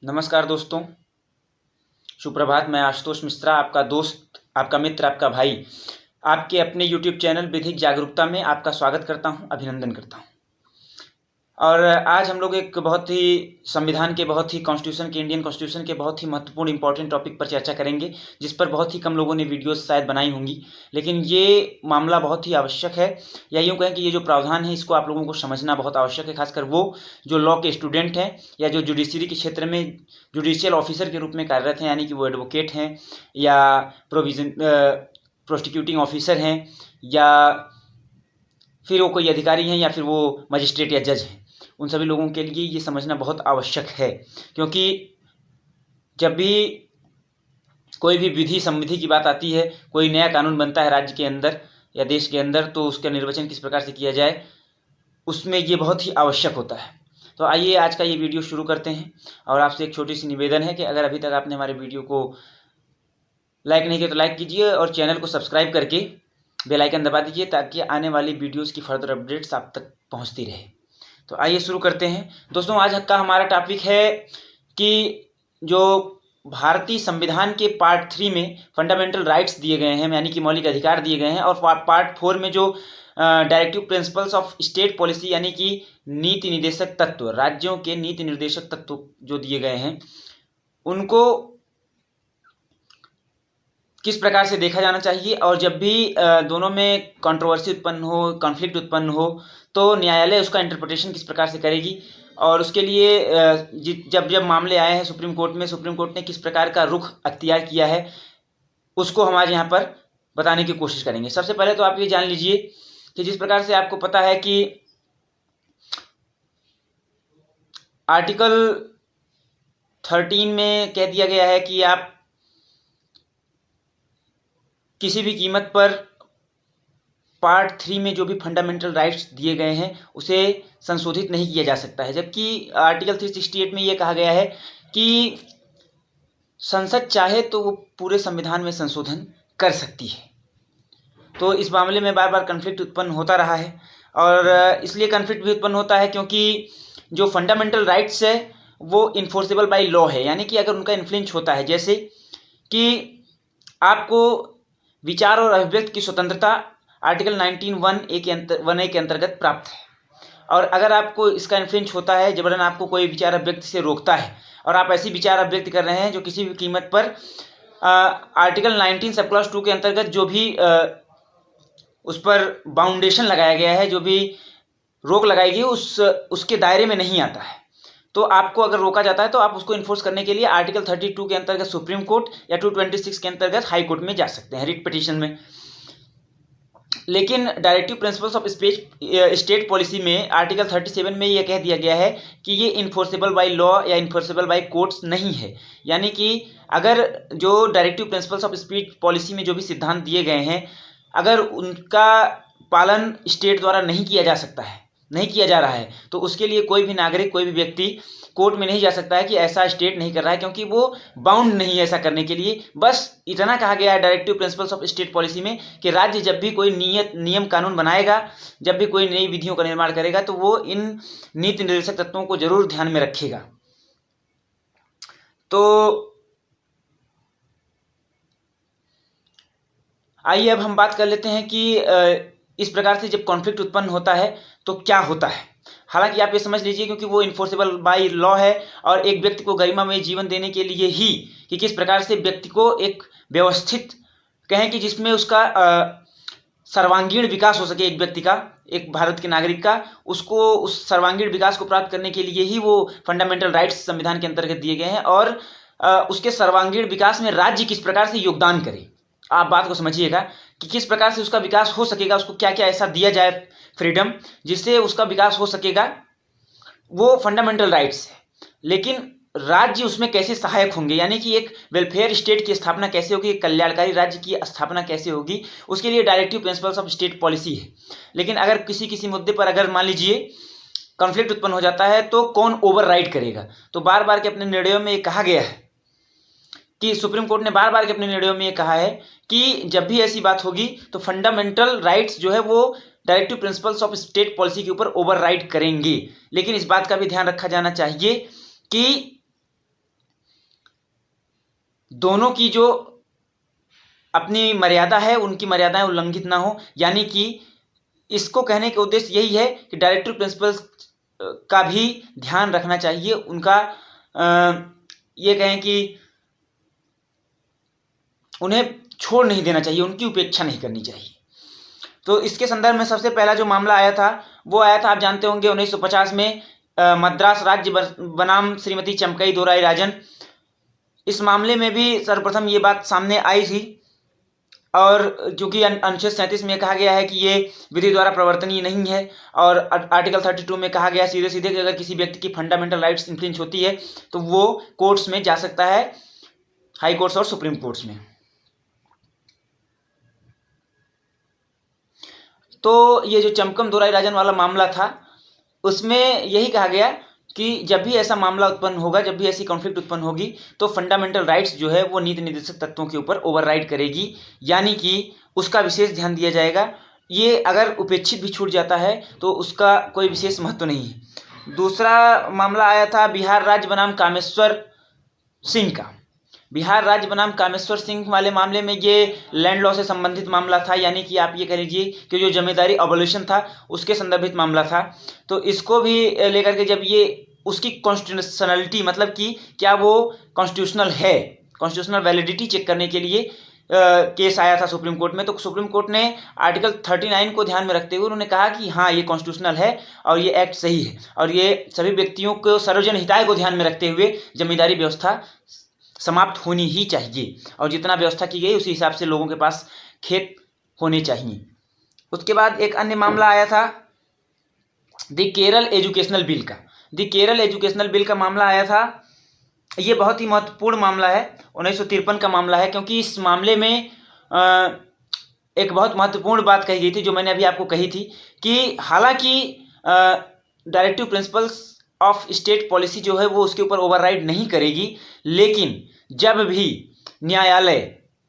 नमस्कार दोस्तों, सुप्रभात। मैं आशुतोष मिश्रा, आपका दोस्त, आपका मित्र, आपका भाई, आपके अपने यूट्यूब चैनल विधिक जागरूकता में आपका स्वागत करता हूं, अभिनंदन करता हूं। और आज हम लोग एक बहुत ही संविधान के, बहुत ही कॉन्स्टिट्यूशन के, इंडियन कॉन्स्टिट्यूशन के बहुत ही महत्वपूर्ण इंपॉर्टेंट टॉपिक पर चर्चा करेंगे, जिस पर बहुत ही कम लोगों ने वीडियोस शायद बनाई होंगी, लेकिन ये मामला बहुत ही आवश्यक है। या यूँ कहें कि ये जो प्रावधान है इसको आप लोगों को समझना बहुत आवश्यक है, खासकर वो जो लॉ के स्टूडेंट हैं या जो जुडिशरी के क्षेत्र में जुडिशियल ऑफिसर के रूप में कार्यरत हैं, यानी कि वो एडवोकेट हैं या प्रोसिक्यूटिंग ऑफिसर हैं या फिर वो कोई अधिकारी हैं या फिर वो मजिस्ट्रेट या जज हैं। उन सभी लोगों के लिए ये समझना बहुत आवश्यक है, क्योंकि जब भी कोई भी विधि संविधि की बात आती है, कोई नया कानून बनता है राज्य के अंदर या देश के अंदर, तो उसका निर्वचन किस प्रकार से किया जाए, उसमें ये बहुत ही आवश्यक होता है। तो आइए आज का ये वीडियो शुरू करते हैं। और आपसे एक छोटी सी निवेदन है कि अगर अभी तक आपने हमारे वीडियो को लाइक नहीं किया तो लाइक कीजिए और चैनल को सब्सक्राइब करके बेल आइकन दबा दीजिए, ताकि आने वाली वीडियोज़ की फर्दर अपडेट्स आप तक पहुँचती रहे। तो आइए शुरू करते हैं दोस्तों। आज का हमारा टॉपिक है कि जो भारतीय संविधान के पार्ट 3 में फंडामेंटल राइट्स दिए गए हैं, यानी कि मौलिक अधिकार दिए गए हैं, और पार्ट 4 में जो directive principles of state policy यानी कि नीति निर्देशक तत्व, राज्यों के नीति निर्देशक तत्व जो दिए गए हैं, उनको किस प्रकार से देखा जाना चाहिए। और जब भी दोनों में कंट्रोवर्सी उत्पन्न हो, कॉन्फ्लिक्ट उत्पन्न हो, तो न्यायालय उसका इंटरप्रिटेशन किस प्रकार से करेगी। और उसके लिए जब जब मामले आए हैं सुप्रीम कोर्ट में, सुप्रीम कोर्ट ने किस प्रकार का रुख अख्तियार किया है, उसको हमारे यहाँ पर बताने की कोशिश करेंगे। सबसे पहले तो आप ये जान लीजिए कि जिस प्रकार से आपको पता है कि आर्टिकल 13 में कह दिया गया है कि आप किसी भी कीमत पर पार्ट 3 में जो भी फंडामेंटल राइट्स दिए गए हैं उसे संशोधित नहीं किया जा सकता है। जबकि आर्टिकल 368 में ये कहा गया है कि संसद चाहे तो वो पूरे संविधान में संशोधन कर सकती है। तो इस मामले में बार बार कन्फ्लिक्ट उत्पन्न होता रहा है, और इसलिए कन्फ्लिक्ट भी उत्पन्न होता है क्योंकि जो फंडामेंटल राइट्स है वो इन्फोर्सेबल बाय लॉ है, यानी कि अगर उनका इन्फ्लुएंस होता है, जैसे कि आपको विचार और अभिव्यक्ति की स्वतंत्रता आर्टिकल 19(1)(a) के अंतर्गत प्राप्त है, और अगर आपको इसका इन्फ्लुएंस होता है, जबरन आपको कोई विचार अभिव्यक्ति से रोकता है और आप ऐसी विचार अभिव्यक्ति कर रहे हैं जो किसी भी कीमत पर आर्टिकल 19 सब क्लॉज 2 के अंतर्गत जो भी उस पर बाउंडेशन लगाया गया है, जो भी रोक लगाई गई उसके दायरे में नहीं आता है, तो आपको अगर रोका जाता है तो आप उसको इन्फोर्स करने के लिए आर्टिकल 32 के अंतर्गत सुप्रीम कोर्ट या 226 के अंतर्गत हाई कोर्ट में जा सकते हैं रिट पिटीशन में। लेकिन directive principles of state policy में आर्टिकल 37 में यह कह दिया गया है कि ये इन्फोर्सेबल बाय लॉ या इन्फोर्सेबल बाय कोर्ट्स नहीं है, यानी कि अगर जो directive principles of state policy में जो भी सिद्धांत दिए गए हैं, अगर उनका पालन स्टेट द्वारा नहीं किया जा सकता है, नहीं किया जा रहा है, तो उसके लिए कोई भी नागरिक, कोई भी व्यक्ति कोर्ट में नहीं जा सकता है कि ऐसा स्टेट नहीं कर रहा है, क्योंकि वो बाउंड नहीं है ऐसा करने के लिए। बस इतना कहा गया है directive principles of state policy में कि राज्य जब भी कोई नियम कानून बनाएगा, जब भी कोई नई विधियों का निर्माण करेगा, तो वो इन नीति निर्देशक तत्वों को जरूर ध्यान में रखेगा। तो आइए अब हम बात कर लेते हैं कि इस प्रकार से जब कॉन्फ्लिक्ट उत्पन्न होता है तो क्या होता है। हालांकि आप ये समझ लीजिए, क्योंकि वो इन्फोर्सेबल बाय लॉ है, और एक व्यक्ति को गरिमामय जीवन देने के लिए ही कि किस प्रकार से व्यक्ति को एक व्यवस्थित, कहें कि जिसमें उसका सर्वांगीण विकास हो सके, एक व्यक्ति का, एक भारत के नागरिक का, उसको उस सर्वांगीण विकास को प्राप्त करने के लिए ही वो फंडामेंटल राइट्स संविधान के अंतर्गत दिए गए हैं, और उसके सर्वांगीण विकास में राज्य किस प्रकार से योगदान करे। आप बात को समझिएगा कि किस प्रकार से उसका विकास हो सकेगा, उसको क्या क्या ऐसा दिया जाए फ्रीडम जिससे उसका विकास हो सकेगा, वो फंडामेंटल राइट्स है। लेकिन राज्य उसमें कैसे सहायक होंगे, यानी कि एक वेलफेयर स्टेट की स्थापना कैसे होगी, एक कल्याणकारी राज्य की स्थापना कैसे होगी, उसके लिए directive principles of state policy है। लेकिन अगर किसी किसी मुद्दे पर अगर मान लीजिए कॉन्फ्लिक्ट उत्पन्न हो जाता है, तो कौन ओवरराइड करेगा। तो बार बार के अपने निर्णयों में ये कहा गया है कि सुप्रीम कोर्ट ने बार बार के अपने निर्णयों में ये कहा है कि जब भी ऐसी बात होगी तो फंडामेंटल राइट्स जो है वो directive principles of state policy के ऊपर ओवरराइड करेंगे। लेकिन इस बात का भी ध्यान रखा जाना चाहिए कि दोनों की जो अपनी मर्यादा है उनकी मर्यादाएं उल्लंघित ना हो। यानी कि इसको कहने का उद्देश्य यही है कि डायरेक्टिव प्रिंसिपल्स का भी ध्यान रखना चाहिए, उनका ये कहें कि उन्हें छोड़ नहीं देना चाहिए, उनकी उपेक्षा नहीं करनी चाहिए। तो इसके संदर्भ में सबसे पहला जो मामला आया था वो आया था, आप जानते होंगे 1950 में मद्रास राज्य बनाम श्रीमती चंपकई दोराई राजन। इस मामले में भी सर्वप्रथम ये बात सामने आई थी, और जो कि अनुच्छेद 37 में कहा गया है कि ये विधि द्वारा प्रवर्तनीय नहीं है, और आर्टिकल 32 में कहा गया सीधे सीधे कि अगर किसी व्यक्ति की फंडामेंटल राइट्स इन्फ्रिंज होती है तो वो कोर्ट्स में जा सकता है, हाई कोर्ट्स और सुप्रीम कोर्ट्स में। तो ये जो चंपकम दोराई राजन वाला मामला था उसमें यही कहा गया कि जब भी ऐसा मामला उत्पन्न होगा, जब भी ऐसी कॉन्फ्लिक्ट उत्पन्न होगी, तो फंडामेंटल राइट्स जो है वो नीति निर्देशक तत्वों के ऊपर ओवरराइड करेगी, यानी कि उसका विशेष ध्यान दिया जाएगा। ये अगर उपेक्षित भी छूट जाता है तो उसका कोई विशेष महत्व नहीं है। दूसरा मामला आया था बिहार राज्य बनाम कामेश्वर सिंह का। बिहार राज्य बनाम कामेश्वर सिंह वाले मामले में ये लैंड लॉ से संबंधित मामला था, यानी कि आप ये कह लीजिए कि जो जमींदारी अबोल्यूशन था उसके संदर्भित मामला था। तो इसको भी लेकर के जब ये उसकी कॉन्स्टिट्यूशनलिटी, मतलब कि क्या वो कॉन्स्टिट्यूशनल है, कॉन्स्टिट्यूशनल वैलिडिटी चेक करने के लिए केस आया था सुप्रीम कोर्ट में। तो सुप्रीम कोर्ट ने आर्टिकल 39 को ध्यान में रखते हुए उन्होंने कहा कि हाँ, ये कॉन्स्टिट्यूशनल है और ये एक्ट सही है, और ये सभी व्यक्तियों को सर्वजन हिताय को ध्यान में रखते हुए जमींदारी व्यवस्था समाप्त होनी ही चाहिए, और जितना व्यवस्था की गई उसी हिसाब से लोगों के पास खेत होने चाहिए। उसके बाद एक अन्य मामला आया था द केरल एजुकेशनल बिल का। द केरल एजुकेशनल बिल का मामला आया था। ये बहुत ही महत्वपूर्ण मामला है, 1953 का मामला है, क्योंकि इस मामले में एक बहुत महत्वपूर्ण बात कही गई थी जो मैंने अभी आपको कही थी कि हालांकि directive principles of state policy जो है वो उसके ऊपर ओवरराइड नहीं करेगी, लेकिन जब भी न्यायालय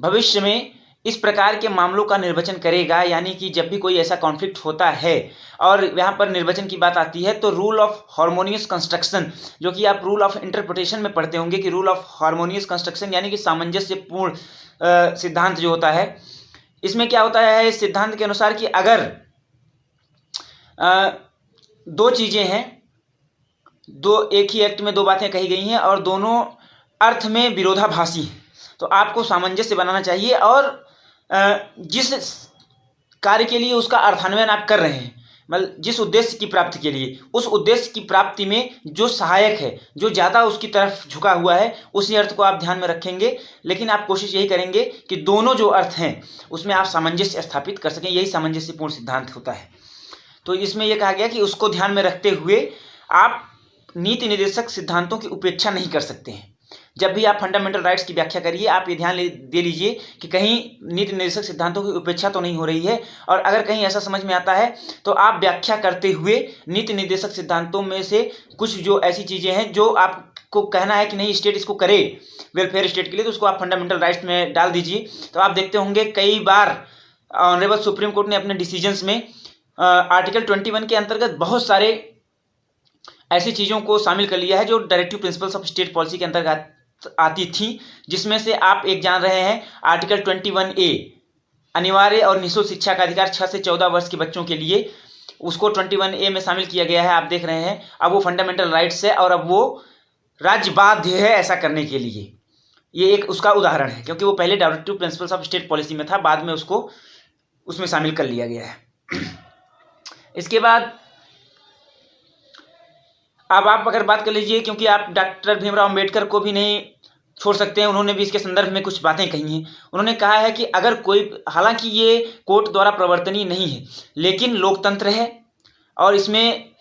भविष्य में इस प्रकार के मामलों का निर्वचन करेगा, यानी कि जब भी कोई ऐसा कॉन्फ्लिक्ट होता है और यहाँ पर निर्वचन की बात आती है, तो रूल ऑफ हार्मोनियस कंस्ट्रक्शन, जो कि आप रूल ऑफ इंटरप्रिटेशन में पढ़ते होंगे कि रूल ऑफ हार्मोनियस कंस्ट्रक्शन यानी कि सामंजस्यपूर्ण सिद्धांत जो होता है, इसमें क्या होता है इस सिद्धांत के अनुसार कि अगर दो चीज़ें हैं, एक ही एक्ट में दो बातें कही गई हैं और दोनों अर्थ में विरोधाभासी हैं, तो आपको सामंजस्य बनाना चाहिए, और जिस कार्य के लिए उसका अर्थान्वयन आप कर रहे हैं, मतलब जिस उद्देश्य की प्राप्ति के लिए, उस उद्देश्य की प्राप्ति में जो सहायक है, जो ज़्यादा उसकी तरफ झुका हुआ है, उसी अर्थ को आप ध्यान में रखेंगे। लेकिन आप कोशिश यही करेंगे कि दोनों जो अर्थ हैं उसमें आप सामंजस्य स्थापित कर सकें, यही सामंजस्यपूर्ण सिद्धांत होता है। तो इसमें यह कहा गया कि उसको ध्यान में रखते हुए आप नीति निर्देशक सिद्धांतों की उपेक्षा नहीं कर सकते हैं। जब भी आप फंडामेंटल राइट्स की व्याख्या करिए, आप ये ध्यान दे लीजिए कि कहीं नीति निर्देशक सिद्धांतों की उपेक्षा तो नहीं हो रही है, और अगर कहीं ऐसा समझ में आता है तो आप व्याख्या करते हुए नीति निर्देशक सिद्धांतों में से कुछ जो ऐसी चीज़ें हैं जो आपको कहना है कि नहीं स्टेट इसको करे वेलफेयर स्टेट के लिए, तो उसको आप फंडामेंटल राइट्स में डाल दीजिए। तो आप देखते होंगे कई बार ऑनरेबल सुप्रीम कोर्ट ने अपने डिसीजंस में आर्टिकल 21 के अंतर्गत बहुत सारे ऐसी चीज़ों को शामिल कर लिया है जो directive principles of state policy के अंतर्गत आती थी, जिसमें से आप एक जान रहे हैं आर्टिकल 21A, अनिवार्य और निःशुल्क शिक्षा का अधिकार 6 से 14 वर्ष के बच्चों के लिए, उसको 21A में शामिल किया गया है। आप देख रहे हैं अब वो फंडामेंटल राइट्स है और अब वो राज्य बाध्य है ऐसा करने के लिए। ये एक उसका उदाहरण है, क्योंकि वो पहले directive principles of state policy में था, बाद में उसको उसमें शामिल कर लिया गया है। इसके बाद अब आप अगर बात कर लीजिए, क्योंकि आप डॉक्टर भीमराव अंबेडकर को भी नहीं छोड़ सकते हैं, उन्होंने भी इसके संदर्भ में कुछ बातें कही हैं। उन्होंने कहा है कि अगर कोई, हालांकि ये कोर्ट द्वारा प्रवर्तनीय नहीं है, लेकिन लोकतंत्र है और इसमें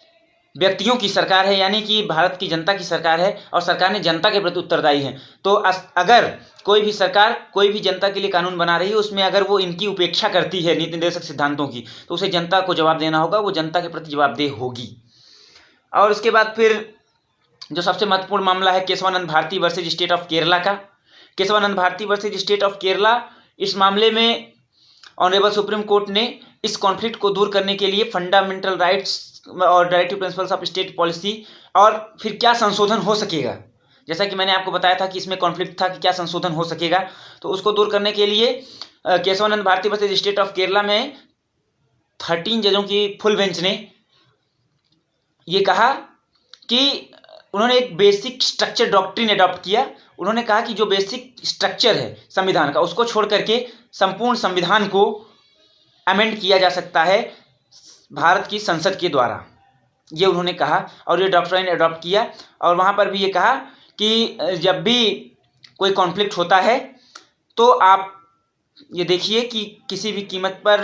व्यक्तियों की सरकार है, यानी कि भारत की जनता की सरकार है और सरकार ने जनता के प्रति उत्तरदायी है। तो अगर कोई भी सरकार कोई भी जनता के लिए कानून बना रही है, उसमें अगर वो इनकी उपेक्षा करती है नीति निर्देशक सिद्धांतों की, तो उसे जनता को जवाब देना होगा, वो जनता के प्रति जवाबदेह होगी। और उसके बाद फिर जो सबसे महत्वपूर्ण मामला है Keshavananda Bharati versus state of Kerala का। Keshavananda Bharati versus state of Kerala, इस मामले में ऑनरेबल सुप्रीम कोर्ट ने इस कॉन्फ्लिक्ट को दूर करने के लिए फंडामेंटल राइट्स और directive principles of state policy और फिर क्या संशोधन हो सकेगा, जैसा कि मैंने आपको बताया था कि इसमें कॉन्फ्लिक्ट था कि क्या संशोधन हो सकेगा, तो उसको दूर करने के लिए Kesavananda Bharati versus state of Kerala में 13 जजों की फुल बेंच ने ये कहा कि उन्होंने एक बेसिक स्ट्रक्चर डॉक्ट्रिन अडॉप्ट किया। उन्होंने कहा कि जो बेसिक स्ट्रक्चर है संविधान का, उसको छोड़ करके संपूर्ण संविधान को अमेंड किया जा सकता है भारत की संसद के द्वारा, ये उन्होंने कहा और ये डॉक्ट्रिन अडॉप्ट किया। और वहाँ पर भी ये कहा कि जब भी कोई कॉन्फ्लिक्ट होता है तो आप ये देखिए कि किसी भी कीमत पर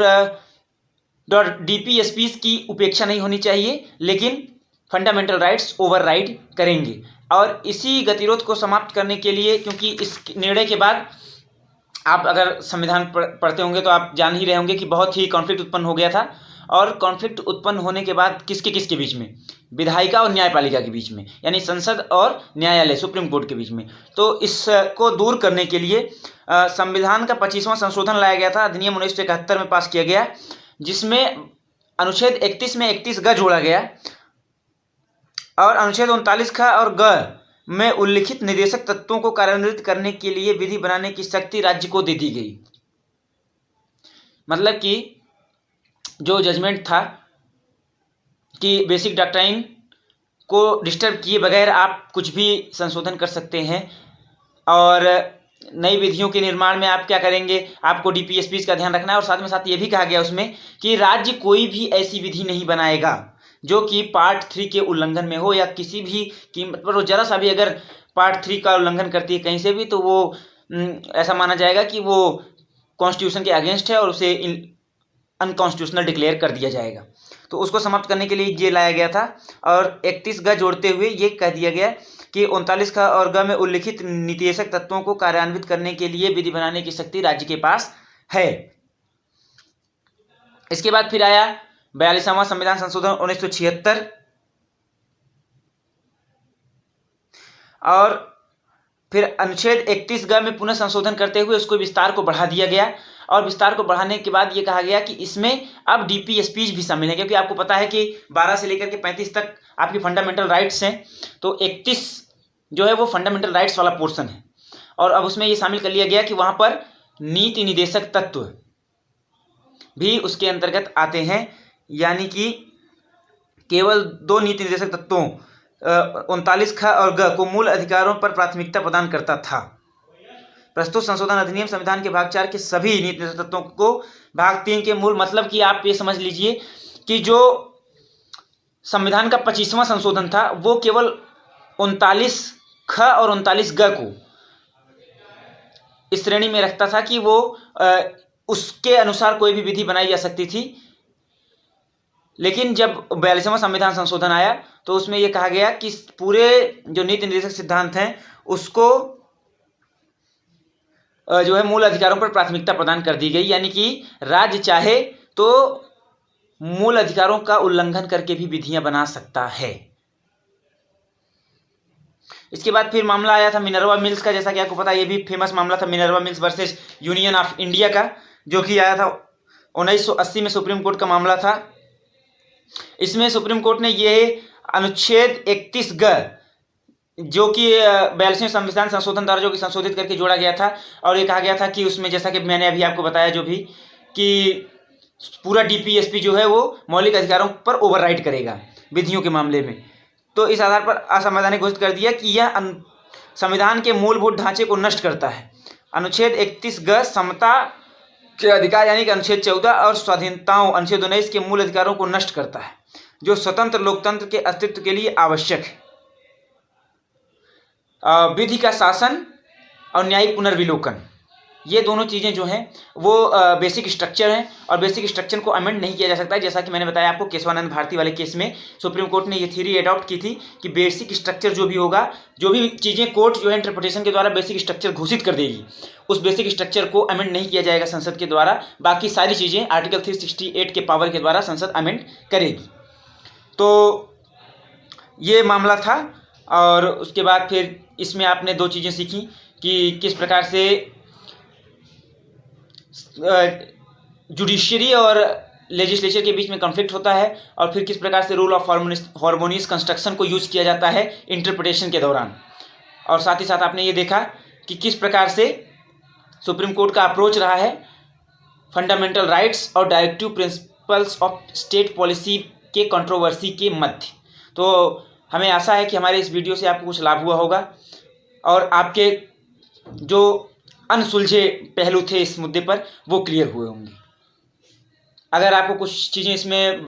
DPSPs की उपेक्षा नहीं होनी चाहिए, लेकिन फंडामेंटल राइट्स ओवरराइड करेंगे। और इसी गतिरोध को समाप्त करने के लिए, क्योंकि इस निर्णय के बाद आप अगर संविधान पढ़ते होंगे तो आप जान ही रहे होंगे कि बहुत ही कॉन्फ्लिक्ट उत्पन्न हो गया था। और कॉन्फ्लिक्ट उत्पन्न होने के बाद किसके बीच में? विधायिका और न्यायपालिका के बीच में, यानी संसद और न्यायालय सुप्रीम कोर्ट के बीच में। तो इसको दूर करने के लिए संविधान का 25वां संशोधन लाया गया था, अधिनियम 1971 में पास किया गया, जिसमें अनुच्छेद 31 में 31 ग जोड़ा गया और अनुच्छेद 39 ख और ग में उल्लिखित निर्देशक तत्वों को कार्यान्वित करने के लिए विधि बनाने की शक्ति राज्य को दे दी गई। मतलब कि जो जजमेंट था कि बेसिक डॉक्ट्राइन को डिस्टर्ब किए बगैर आप कुछ भी संशोधन कर सकते हैं, और नई विधियों के निर्माण में आप क्या करेंगे, आपको DPSPs का ध्यान रखना है। और साथ में साथ ये भी कहा गया उसमें कि राज्य कोई भी ऐसी विधि नहीं बनाएगा जो कि पार्ट 3 के उल्लंघन में हो, या किसी भी कीमत पर वो जरा सा भी अगर पार्ट 3 का उल्लंघन करती है कहीं से भी, तो वो ऐसा माना जाएगा कि वो कॉन्स्टिट्यूशन के अगेंस्ट है और उसे अनकॉन्स्टिट्यूशनल डिक्लेयर कर दिया जाएगा। तो उसको समाप्त करने के लिए ये लाया गया था। और 31 ग जोड़ते हुए ये कह दिया गया कि 39 ख और ग में उल्लिखित निर्देशक तत्वों को कार्यान्वित करने के लिए विधि बनाने की शक्ति राज्य के पास है। इसके बाद फिर आया 42वां संविधान संशोधन 1976, और फिर अनुच्छेद 31 ग में पुनः संशोधन करते हुए उसको विस्तार को बढ़ा दिया गया। और विस्तार को बढ़ाने के बाद ये कहा गया कि इसमें अब DPSPs भी शामिल हैं, क्योंकि आपको पता है कि 12 से लेकर के 35 तक आपकी फंडामेंटल राइट्स हैं, तो 31 जो है वो फंडामेंटल राइट्स वाला पोर्शन है। और अब उसमें ये शामिल कर लिया गया कि वहाँ पर नीति निदेशक तत्व भी उसके अंतर्गत आते हैं, यानी कि केवल 2 नीति निर्देशक तत्वों 39 ख और ग को मूल अधिकारों पर प्राथमिकता प्रदान करता था। प्रस्तुत संशोधन अधिनियम संविधान के भाग 4 के सभी नीति निर्देशक तत्वों को भाग 3 के मूल, मतलब कि आप ये समझ लीजिए कि जो संविधान का 25वां संशोधन था वो केवल 39 ख और 39 ग को इस श्रेणी में रखता था कि वो उसके अनुसार कोई भी विधि बनाई जा सकती थी। लेकिन जब 42वां संविधान संशोधन आया तो उसमें यह कहा गया कि पूरे जो नीति निर्देशक सिद्धांत हैं उसको जो है मूल अधिकारों पर प्राथमिकता प्रदान कर दी गई, यानी कि राज्य चाहे तो मूल अधिकारों का उल्लंघन करके भी विधियां बना सकता है। इसके बाद फिर मामला आया था मिनर्वा मिल्स का, जैसा कि आपको पता है ये भी फेमस मामला था Minerva mills versus union of India का, जो कि आया था 1980 में सुप्रीम कोर्ट का मामला था। इसमें सुप्रीम कोर्ट ने ये अनुच्छेद 31 ग जो कि 42वें संविधान संशोधन द्वारा जो कि संशोधित करके जोड़ा गया था, और ये कहा गया था कि उसमें जैसा कि मैंने अभी आपको बताया जो भी कि पूरा DPSP जो है वो मौलिक अधिकारों पर ओवरराइड करेगा विधियों के मामले में। तो इस आधार पर असंवैधानिक घोषित कर दिया कि यह संविधान के मूलभूत ढांचे को नष्ट करता है। अनुच्छेद 31 ग समता के अधिकार यानी कि अनुच्छेद 14 और स्वाधीनताओं अनुच्छेद 19 के मूल अधिकारों को नष्ट करता है, जो स्वतंत्र लोकतंत्र के अस्तित्व के लिए आवश्यक है। विधि का शासन और न्यायिक पुनर्विलोकन, ये दोनों चीज़ें जो हैं वो बेसिक स्ट्रक्चर हैं, और बेसिक स्ट्रक्चर को अमेंड नहीं किया जा सकता है। जैसा कि मैंने बताया आपको केशवानंद भारती वाले केस में सुप्रीम कोर्ट ने ये थ्योरी अडॉप्ट की थी कि बेसिक स्ट्रक्चर जो भी होगा, जो भी चीज़ें कोर्ट जो है इंटरप्रिटेशन के द्वारा बेसिक स्ट्रक्चर घोषित कर देगी, उस बेसिक स्ट्रक्चर को अमेंड नहीं किया जाएगा संसद के द्वारा। बाकी सारी चीज़ें आर्टिकल 368 के पावर के द्वारा संसद अमेंड करेगी। तो ये मामला था। और उसके बाद फिर इसमें आपने 2 चीज़ें सीखी कि किस प्रकार से जुडिशियरी और लेजिस्लेचर के बीच में कॉन्फ्लिक्ट होता है, और फिर किस प्रकार से रूल ऑफ हार्मोनियस कंस्ट्रक्शन को यूज़ किया जाता है इंटरप्रिटेशन के दौरान। और साथ ही साथ आपने ये देखा कि किस प्रकार से सुप्रीम कोर्ट का अप्रोच रहा है फंडामेंटल राइट्स और directive principles of state policy के कंट्रोवर्सी के मध्य। तो हमें आशा है कि हमारे इस वीडियो से आपको कुछ लाभ हुआ होगा और आपके जो अनसुलझे पहलू थे इस मुद्दे पर वो क्लियर हुए होंगे। अगर आपको कुछ चीज़ें इसमें